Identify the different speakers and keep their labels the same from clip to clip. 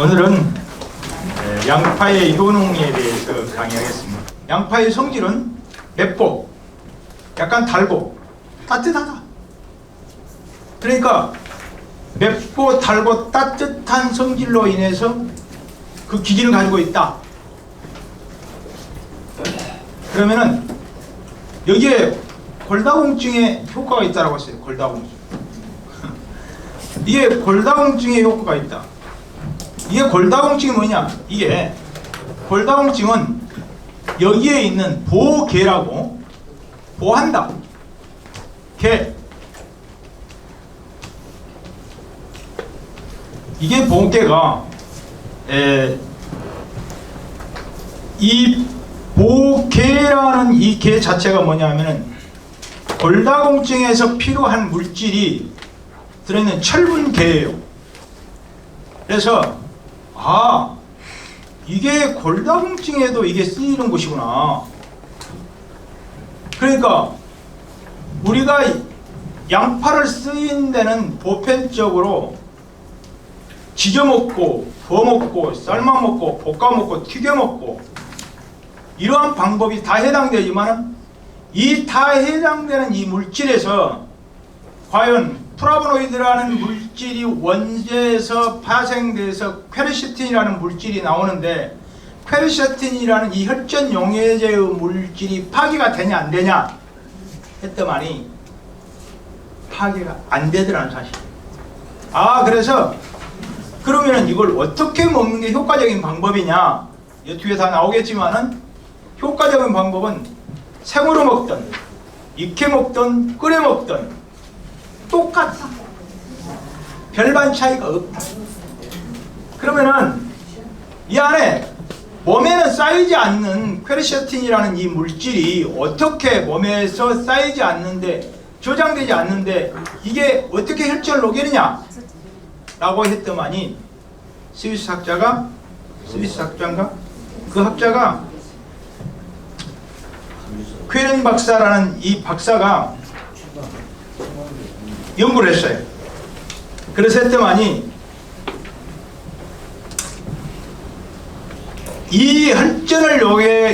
Speaker 1: 오늘은 양파의 효능에 대해서 강의하겠습니다. 양파의 성질은 맵고 약간 달고 따뜻하다. 그러니까 맵고 달고 따뜻한 성질로 인해서 그 기질을 가지고 있다. 그러면은 여기에 골다공증에 효과가 있다라고 했어요. 골다공증. 이게 골다공증에 효과가 있다. 이게 골다공증이 뭐냐? 이게 골다공증은 여기에 있는 보계라고 보한다. 계. 이게 보계가 이 보계라는 이 계 자체가 뭐냐면은 골다공증에서 필요한 물질이 들어있는 철분계예요. 그래서 이게 골다공증에도 이게 쓰이는 것이구나. 그러니까 우리가 양파를 쓰인 데는 보편적으로 지져 먹고, 구워 먹고, 삶아 먹고, 볶아 먹고, 튀겨 먹고 이러한 방법이 다 해당되지만 이 다 해당되는 이 물질에서 과연 플라보노이드라는 물질이 원재에서 파생돼서 퀘르세틴이라는 물질이 나오는데 퀘르세틴이라는 이 혈전 용해제의 물질이 파괴가 되냐 안 되냐 했더만이 파괴가 안 되더라는 사실. 그래서 그러면은 이걸 어떻게 먹는 게 효과적인 방법이냐? 이 뒤에 다 나오겠지만은 효과적인 방법은 생으로 먹든 익혀 먹든 끓여 먹든 똑같다. 별반 차이가 없다. 그러면은 이 안에 몸에는 쌓이지 않는 퀘르세틴이라는 이 물질이 어떻게 몸에서 쌓이지 않는데 저장되지 않는데 이게 어떻게 혈전을 녹이느냐 라고 했더만이 스위스 학자인가? 그 학자가 퀘른 박사라는 이 박사가 연구를 했어요. 그래서 했더만이 이 혈전을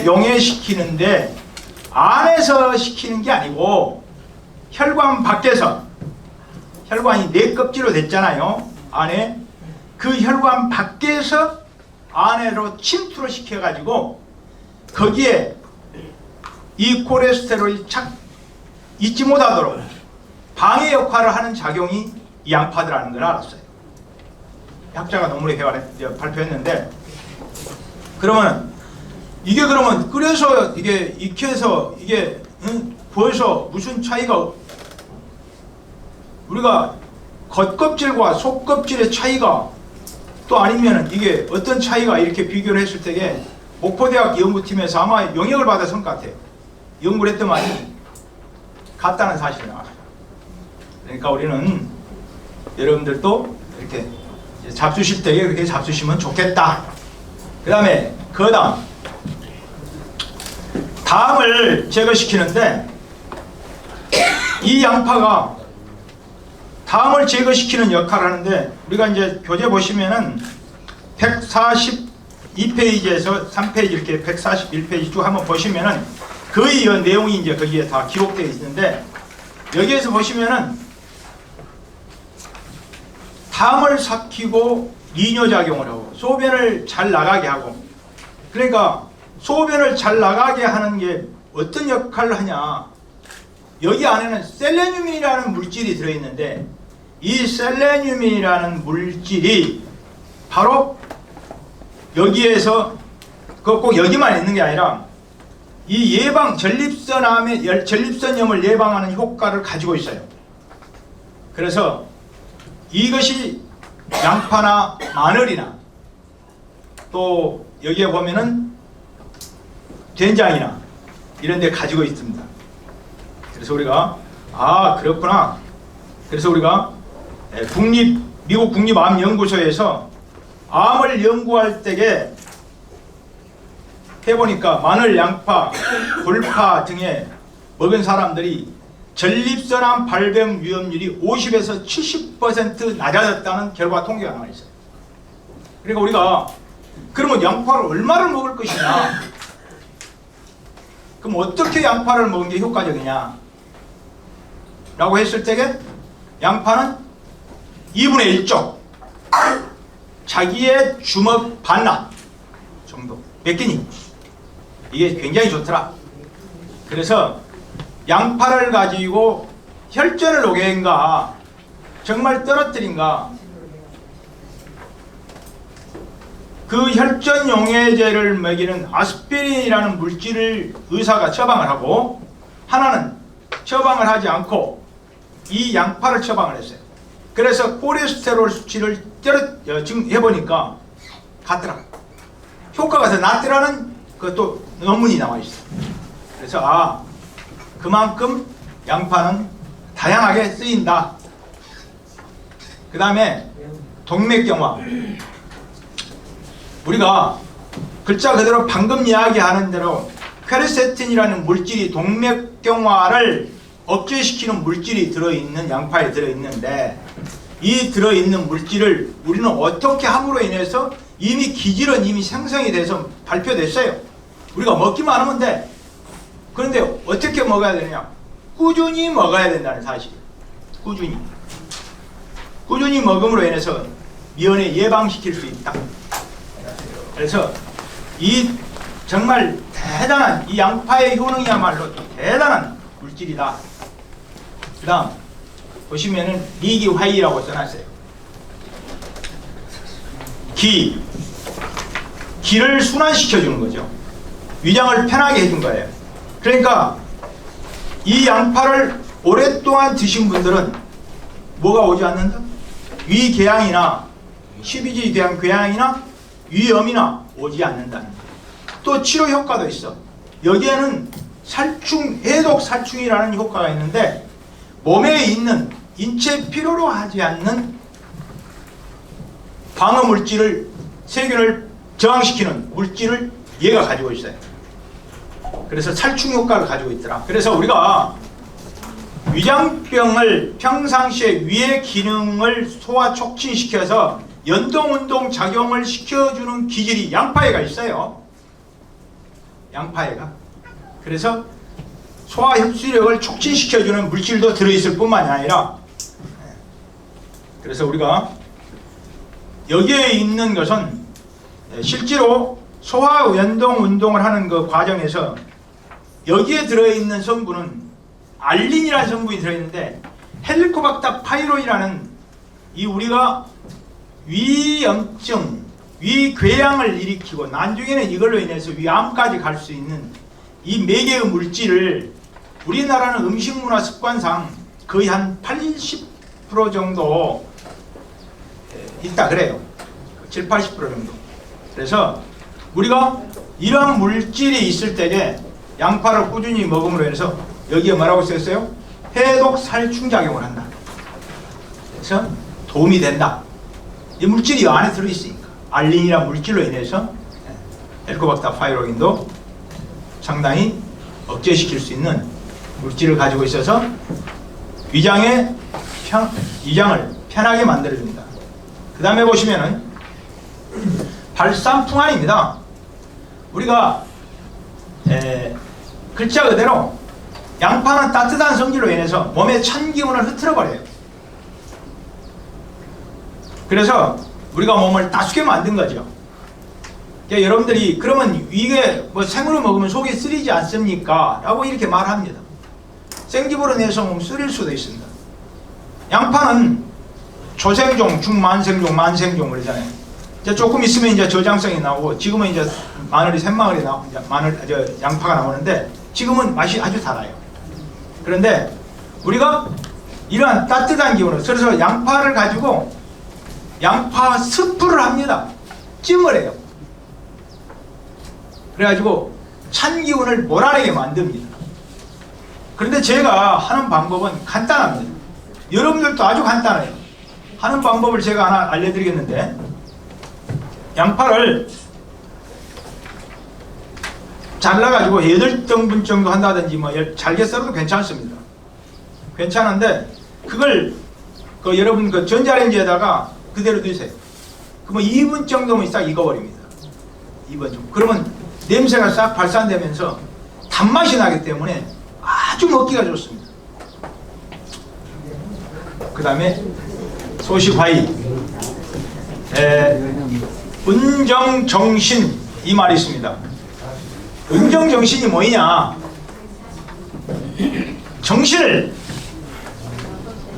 Speaker 1: 용해시키는데 안에서 시키는 게 아니고 혈관 밖에서, 혈관이 네 껍질로 됐잖아요. 안에 그 혈관 밖에서 안으로 침투를 시켜가지고 거기에 이 콜레스테롤이 착 잊지 못하도록 방해 역할을 하는 작용이 이 양파더라는 걸 알았어요. 학자가 논문에 발표했는데, 그러면 이게 그러면 끓여서 이게 익혀서 이게 부어서 무슨 차이가, 우리가 겉껍질과 속껍질의 차이가 또 아니면은 이게 어떤 차이가 이렇게 비교를 했을 때에 목포대학 연구팀에서 아마 영역을 받아서 한 것 같아요. 연구를 했더만이 같다는 사실이 나와요. 그러니까 우리는 여러분들도 이렇게 잡수실 때에 그렇게 잡수시면 좋겠다. 그 다음에 담을 제거시키는데 이 양파가 담을 제거시키는 역할을 하는데, 우리가 이제 교재 보시면은 142페이지에서 3페이지 이렇게 141페이지 쭉 한번 보시면은 거의 이 내용이 이제 거기에 다 기록되어 있는데, 여기에서 보시면은 담을 삭히고 리뇨작용을 하고 소변을 잘 나가게 하고, 그러니까 소변을 잘 나가게 하는 게 어떤 역할을 하냐, 여기 안에는 셀레늄이라는 물질이 들어있는데 이 셀레늄이라는 물질이 바로 여기에서 꼭 여기만 있는 게 아니라 이 전립선염을 예방하는 효과를 가지고 있어요. 그래서 이것이 양파나 마늘이나 또 여기에 보면은 된장이나 이런 데 가지고 있습니다. 그래서 우리가 그렇구나. 그래서 우리가 미국 국립암연구소에서 암을 연구할 때에 해보니까 마늘, 양파, 골파 등에 먹은 사람들이 전립선암 발병 위험률이 50에서 70% 낮아졌다는 결과 통계가 나와 있어요. 그러니까 우리가 그러면 양파를 얼마를 먹을 것이냐? 그럼 어떻게 양파를 먹는 게 효과적이냐? 라고 했을 때에 양파는 2분의 1쪽 자기의 주먹 반납 정도 몇 끼니? 이게 굉장히 좋더라. 그래서 양파를 가지고 혈전을 녹여인가 정말 떨어뜨린가 그 혈전 용해제를 먹이는 아스피린이라는 물질을 의사가 처방을 하고 하나는 처방을 하지 않고 이 양파를 처방을 했어요. 그래서 콜레스테롤 수치를 해보니까 같더라. 효과가 더 낫더라는 그것도 논문이 나와 있어요. 그래서 그만큼 양파는 다양하게 쓰인다. 그 다음에 동맥경화. 우리가 글자 그대로 방금 이야기하는 대로 퀘르세틴이라는 물질이 동맥경화를 억제시키는 물질이 들어있는 양파에 들어있는데 이 들어있는 물질을 우리는 어떻게 함으로 인해서 이미 기질은 이미 생성이 돼서 발표됐어요. 우리가 먹기만 하면 돼. 그런데 어떻게 먹어야 되느냐? 꾸준히 먹어야 된다는 사실. 꾸준히 먹음으로 인해서 미연에 예방시킬 수 있다. 그래서 이 정말 대단한 이 양파의 효능이야말로 대단한 물질이다. 그 다음 보시면은 리기화이라고 써놨어요. 기를 순환시켜주는 거죠. 위장을 편하게 해준 거예요. 그러니까 이 양파를 오랫동안 드신 분들은 뭐가 오지 않는다? 위궤양이나 12지 궤양이나 위염이나 오지 않는다는 거예요. 또 치료 효과도 있어. 여기에는 해독 살충이라는 효과가 있는데 몸에 있는 인체 필요로 하지 않는 방어 물질을 세균을 저항시키는 물질을 얘가 가지고 있어요. 그래서 살충 효과를 가지고 있더라. 그래서 우리가 위장병을 평상시에 위의 기능을 소화 촉진시켜서 연동운동 작용을 시켜주는 기질이 양파에가 있어요. 양파에가. 그래서 소화 흡수력을 촉진시켜주는 물질도 들어있을 뿐만이 아니라 그래서 우리가 여기에 있는 것은 실제로 소화 연동 운동을 하는 그 과정에서 여기에 들어있는 성분은 알린이라는 성분이 들어있는데 헬리코박터 파이로이라는 이 우리가 위염증, 위궤양을 일으키고 나중에는 이걸로 인해서 위암까지 갈 수 있는 이 매개의 물질을 우리나라는 음식문화 습관상 거의 한 80% 정도 있다 그래요. 7, 80% 정도. 그래서 우리가 이러한 물질이 있을 때에 양파를 꾸준히 먹음으로 해서 여기에 뭐라고 쓰였어요? 해독 살충 작용을 한다. 그래서 도움이 된다. 이 물질이 이 안에 들어있으니까 알린이라는 물질로 인해서 헬리코박터 파이로인도 상당히 억제시킬 수 있는 물질을 가지고 있어서 위장을 편하게 만들어줍니다. 그 다음에 보시면은 발산풍환입니다. 우리가 글자 그대로 양파는 따뜻한 성질로 인해서 몸의 찬 기운을 흐트러버려요. 그래서 우리가 몸을 따숩게 만든 거죠. 그러니까 여러분들이 그러면 이게 뭐 생으로 먹으면 속이 쓰리지 않습니까? 라고 이렇게 말합니다. 생집으로 내서 먹으면 쓰릴 수도 있습니다. 양파는 초생종, 중만생종, 만생종 그러잖아요. 이제 조금 있으면 이제 저장성이 나오고 지금은 이제 마늘이 샘마늘이 양파가 나오는데 지금은 맛이 아주 달아요. 그런데 우리가 이러한 따뜻한 기운을 그래서 양파를 가지고 양파 스프를 합니다. 찜을 해요. 그래가지고 찬 기운을 몰아내게 만듭니다. 그런데 제가 하는 방법은 간단합니다. 여러분들도 아주 간단해요. 하는 방법을 제가 하나 알려드리겠는데 양파를 잘라가지고 8등분 정도 한다든지 뭐 잘게 썰어도 괜찮습니다. 괜찮은데 그걸 여러분 그 전자레인지에다가 그대로 드세요. 그러면 2분 정도면 싹 익어버립니다. 2분 정도. 그러면 냄새가 싹 발산되면서 단맛이 나기 때문에 아주 먹기가 좋습니다. 그 다음에 소식화의 은정정신 이 말이 있습니다. 은정정신이 뭐냐? 정신을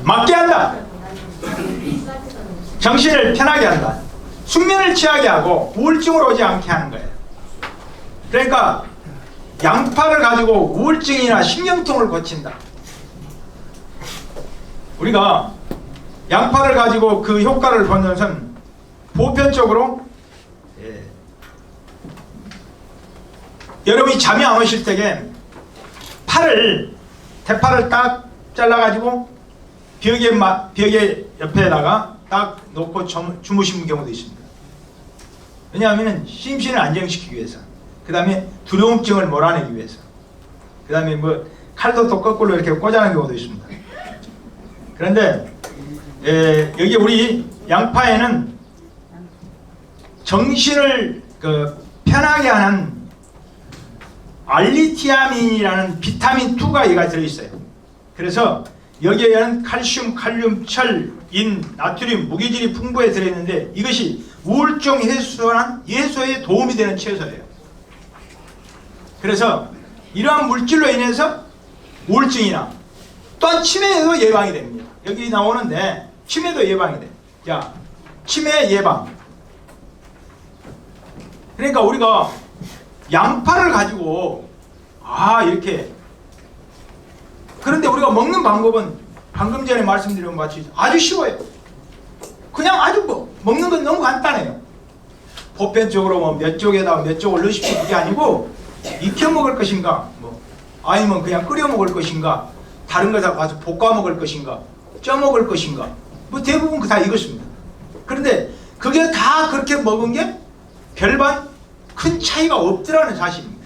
Speaker 1: 맑게 한다. 정신을 편하게 한다. 숙면을 취하게 하고 우울증으로 오지 않게 하는 거예요. 그러니까 양파를 가지고 우울증이나 신경통을 고친다. 우리가 양파를 가지고 그 효과를 보는 것은 보편적으로 여러분이 잠이 안 오실 때에 대파를 딱 잘라가지고 벽에 옆에다가 딱 놓고 주무시는 경우도 있습니다. 왜냐하면 심신을 안정시키기 위해서, 그 다음에 두려움증을 몰아내기 위해서, 그 다음에 뭐 칼도 또 거꾸로 이렇게 꽂아놓은 경우도 있습니다. 그런데 여기 우리 양파에는 정신을 편하게 하는 알리티아민이라는 비타민 2가 얘가 들어있어요. 그래서 여기에는 칼슘, 칼륨, 철, 인, 나트륨, 무기질이 풍부해 들어있는데 이것이 우울증 해소에 도움이 되는 채소예요. 그래서 이러한 물질로 인해서 우울증이나 또한 치매에도 예방이 됩니다. 여기 나오는데 치매도 예방이 돼요. 자, 치매 예방. 그러니까 우리가 양파를 가지고 이렇게, 그런데 우리가 먹는 방법은 방금 전에 말씀드린 것 같이 아주 쉬워요. 그냥 아주 먹는 건 너무 간단해요. 보편적으로 뭐 몇 쪽에다가 몇 쪽을 넣으십시오 그게 아니고 익혀 먹을 것인가, 아니면 그냥 끓여 먹을 것인가, 다른 거다 가서 볶아 먹을 것인가, 쪄 먹을 것인가, 대부분 다 이것입니다. 그런데 그게 다 그렇게 먹은 게 별반 큰 차이가 없더라는 사실입니다.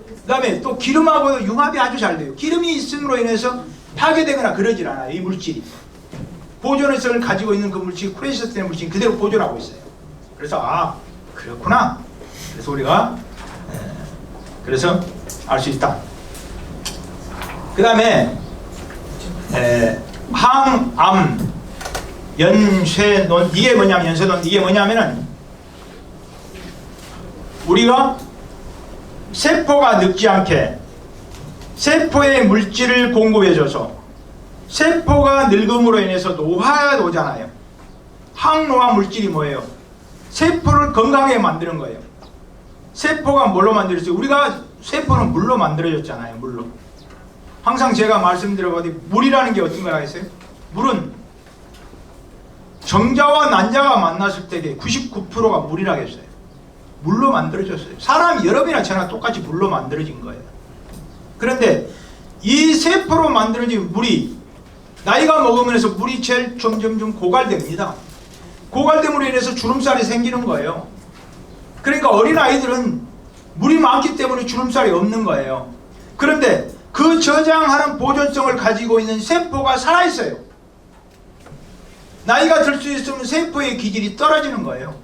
Speaker 1: 그 다음에 또 기름하고도 융합이 아주 잘 돼요. 기름이 있음으로 인해서 파괴되거나 그러질 않아요. 이 물질이 보존성을 가지고 있는 그 물질이 콜레스테롤 물질이 그대로 보존하고 있어요. 그래서 그렇구나. 그래서 우리가 그래서 알 수 있다. 그 다음에 항암 연쇄논, 이게 뭐냐면 연쇄논, 이게 뭐냐면은 우리가 세포가 늙지 않게 세포에 물질을 공급해줘서 세포가 늙음으로 인해서 노화가 오잖아요. 항노화 물질이 뭐예요? 세포를 건강하게 만드는 거예요. 세포가 뭘로 만들었어요? 우리가 세포는 물로 만들어졌잖아요. 물로. 항상 제가 말씀드려보니 물이라는 게 어떤 거라 했어요? 물은 정자와 난자가 만났을 때 99%가 물이라고 했어요. 물로 만들어졌어요. 사람이 여러분이나 저나 똑같이 물로 만들어진 거예요. 그런데 이 세포로 만들어진 물이 나이가 먹으면서 물이 제일 점점 고갈됩니다. 고갈됨으로 인해서 주름살이 생기는 거예요. 그러니까 어린아이들은 물이 많기 때문에 주름살이 없는 거예요. 그런데 그 저장하는 보존성을 가지고 있는 세포가 살아있어요. 나이가 들 수 있으면 세포의 기질이 떨어지는 거예요.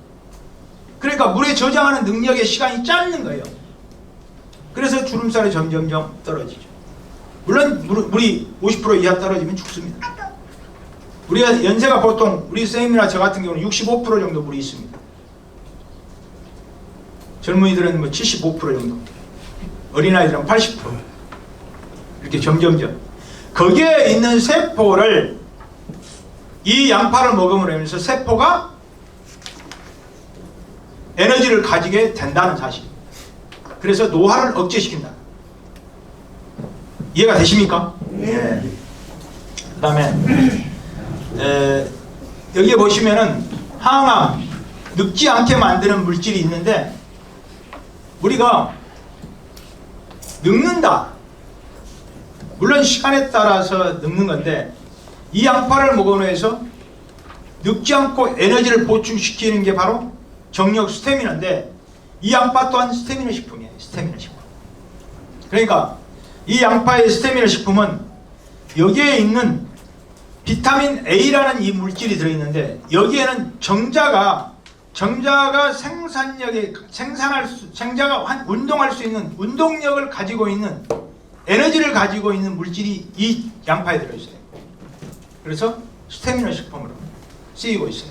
Speaker 1: 그러니까 물에 저장하는 능력의 시간이 짧는 거예요. 그래서 주름살이 점점 떨어지죠. 물론 물이 50% 이하 떨어지면 죽습니다. 우리가 연세가 보통 우리 선생님이나 저 같은 경우는 65% 정도 물이 있습니다. 젊은이들은 75% 정도, 어린아이들은 80%. 이렇게 점점점 거기에 있는 세포를 이 양파를 먹음으로 인해서 세포가 에너지를 가지게 된다는 사실. 그래서 노화를 억제시킨다. 이해가 되십니까? 네. 그 다음에 여기에 보시면은 항암, 늙지 않게 만드는 물질이 있는데 우리가 늙는다. 물론 시간에 따라서 늙는 건데 이 양파를 먹음으로 해서 늙지 않고 에너지를 보충시키는 게 바로 정력 스태미나인데 이 양파 또한 스태미나 식품이에요. 스태미나 식품. 그러니까 이 양파의 스태미나 식품은 여기에 있는 비타민 A라는 이 물질이 들어있는데 여기에는 정자가 생산력에 정자가 운동할 수 있는 운동력을 가지고 있는 에너지를 가지고 있는 물질이 이 양파에 들어있어요. 그래서 스태미너 식품으로 쓰이고 있어요.